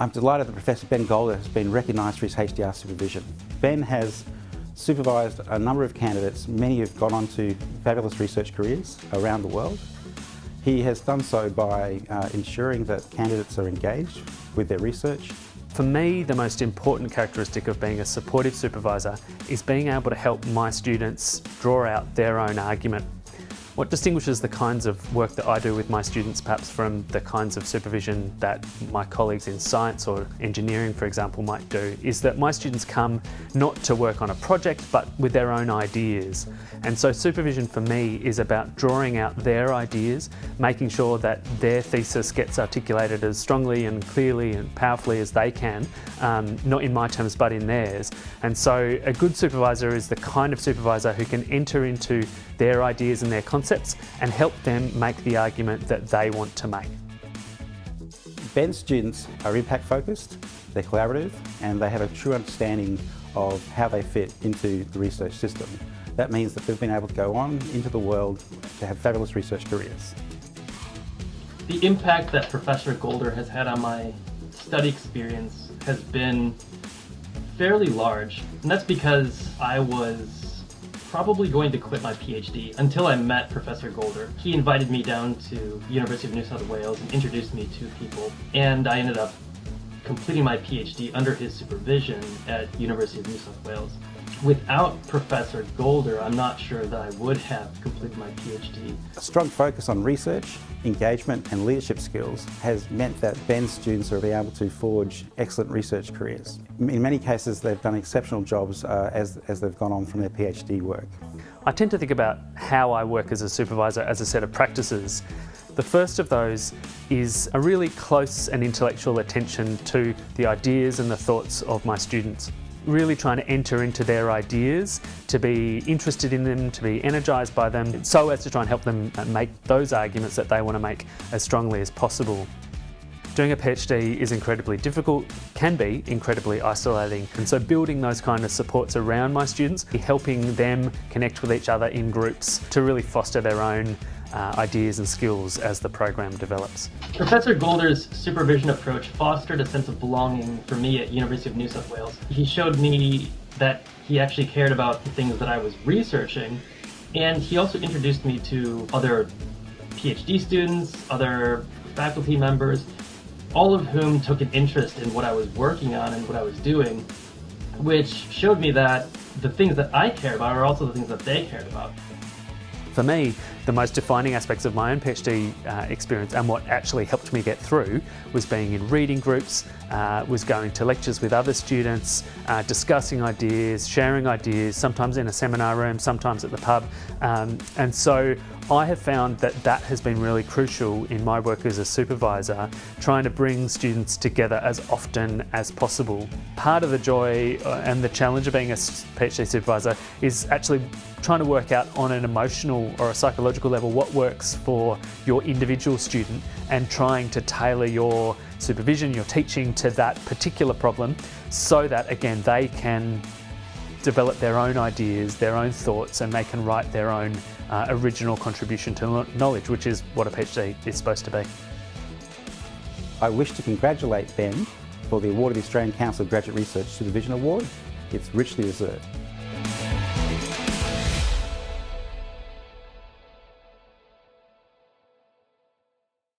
I'm delighted that Professor Ben Golder has been recognised for his HDR supervision. Ben has supervised a number of candidates, many have gone on to fabulous research careers around the world. He has done so by ensuring that candidates are engaged with their research. For me, the most important characteristic of being a supportive supervisor is being able to help my students draw out their own argument. What distinguishes the kinds of work that I do with my students perhaps from the kinds of supervision that my colleagues in science or engineering, for example, might do is that my students come not to work on a project but with their own ideas. And so supervision for me is about drawing out their ideas, making sure that their thesis gets articulated as strongly and clearly and powerfully as they can, not in my terms but in theirs. And so a good supervisor is the kind of supervisor who can enter into their ideas and their concepts and help them make the argument that they want to make. Ben's students are impact focused, they're collaborative, and they have a true understanding of how they fit into the research system. That means that they've been able to go on into the world to have fabulous research careers. The impact that Professor Golder has had on my study experience has been fairly large, and that's because I was probably going to quit my PhD until I met Professor Golder. He invited me down to University of New South Wales and introduced me to people, and I ended up completing my PhD under his supervision at University of New South Wales. Without Professor Golder, I'm not sure that I would have completed my PhD. A strong focus on research, engagement and leadership skills has meant that Ben's students are able to forge excellent research careers. In many cases they've done exceptional jobs as they've gone on from their PhD work. I tend to think about how I work as a supervisor as a set of practices. The first of those is a really close and intellectual attention to the ideas and the thoughts of my students. Really trying to enter into their ideas, to be interested in them, to be energised by them, so as to try and help them make those arguments that they want to make as strongly as possible. Doing a PhD is incredibly difficult, can be incredibly isolating, and so building those kind of supports around my students, helping them connect with each other in groups to really foster their own ideas and skills as the program develops. Professor Golder's supervision approach fostered a sense of belonging for me at University of New South Wales. He showed me that he actually cared about the things that I was researching, and he also introduced me to other PhD students, other faculty members, all of whom took an interest in what I was working on and what I was doing, which showed me that the things that I cared about are also the things that they cared about. For me, the most defining aspects of my own PhD experience and what actually helped me get through was being in reading groups, was going to lectures with other students, discussing ideas, sharing ideas, sometimes in a seminar room, sometimes at the pub. And so I have found that that has been really crucial in my work as a supervisor, trying to bring students together as often as possible. Part of the joy and the challenge of being a PhD supervisor is actually trying to work out on an emotional or a psychological level what works for your individual student and trying to tailor your supervision, your teaching to that particular problem so that, again, they can develop their own ideas, their own thoughts, and they can write their own original contribution to knowledge, which is what a PhD is supposed to be. I wish to congratulate Ben for the award of the Australian Council of Graduate Research Supervision Award. It's richly deserved.